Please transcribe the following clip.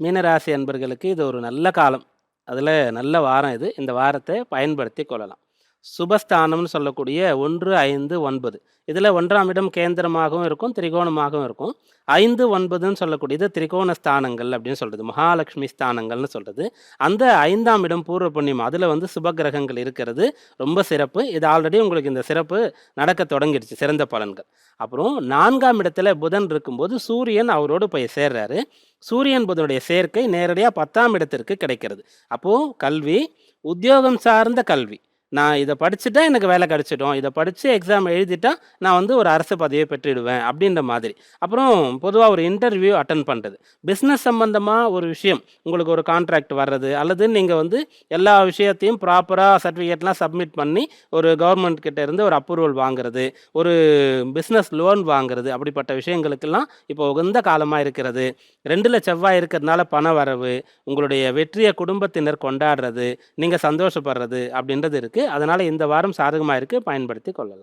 மீனராசி அன்பர்களுக்கு இது ஒரு நல்ல காலம். அதில நல்ல வாரம் இது. இந்த வாரத்தை பயன்படுத்திக் கொள்ளலாம். சுபஸ்தானம்னு சொல்லக்கூடிய 1, 5, 9 இதில 1ஆம் இடம் கேந்திரமாகவும் இருக்கும், திரிகோணமாகவும் இருக்கும். 5, 9ன்னு சொல்லக்கூடியது திரிகோண ஸ்தானங்கள் அப்படின்னு சொல்றது. மகாலட்சுமி ஸ்தானங்கள்னு சொல்றது. அந்த 5ஆம் இடம் பூர்வ புண்ணியம். அதில வந்து சுப கிரகங்கள் இருக்கிறது ரொம்ப சிறப்பு. இது ஆல்ரெடி உங்களுக்கு இந்த சிறப்பு நடக்க தொடங்கிடுச்சு. சிறந்த பலன்கள். அப்புறம் 4ஆம் இடத்துல புதன் இருக்கும்போது சூரியன் அவரோடு போய் சேர்றாரு. சூரியன் புதனுடைய சேர்க்கை நேரடியா 10ஆம் இடத்திற்கு கிடைக்கிறது. அப்போ கல்வி, உத்தியோகம் சார்ந்த கல்வி. நான் இத படிச்சுட்டா எனக்கு வேலை கிடைச்சிடும். இத படிச்சு எக்ஸாம் எழுதிட்டா நான் வந்து ஒரு அரசு பதவிய பெற்றுடுவேன் அப்படின்ற மாதிரி. அப்புறம் பொதுவா ஒரு இன்டர்வியூ அட்டெண்ட் பண்றது. பிசினஸ் சம்பந்தமா ஒரு விஷயம் உங்களுக்கு ஒரு கான்ட்ராக்ட் வர்றது அல்லது நீங்க வந்து எல்லா விஷயத்தையும் ப்ராப்பரா சர்டிஃபிகேட்லாம் சப்மிட் பண்ணி ஒரு கவர்மெண்ட் கிட்ட இருந்து ஒரு அப்ரூவல் வாங்குறது, ஒரு பிசினஸ் லோன் வாங்குறது அப்படிப்பட்ட விஷயங்களுக்கெல்லாம் இப்போ உகந்த காலமா இருக்கிறது. 2ல செவ்வாய் இருக்கிறதுனால பண வரவு, உங்களுடைய வெற்றிய குடும்பத்தினர் கொண்டாடுறது, நீங்க சந்தோஷப்படுறது அப்படின்றது இருக்கு. அதனால இந்த வாரம் சாதகமா இருக்கு. பயன்படுத்திக் கொள்ளலாம்.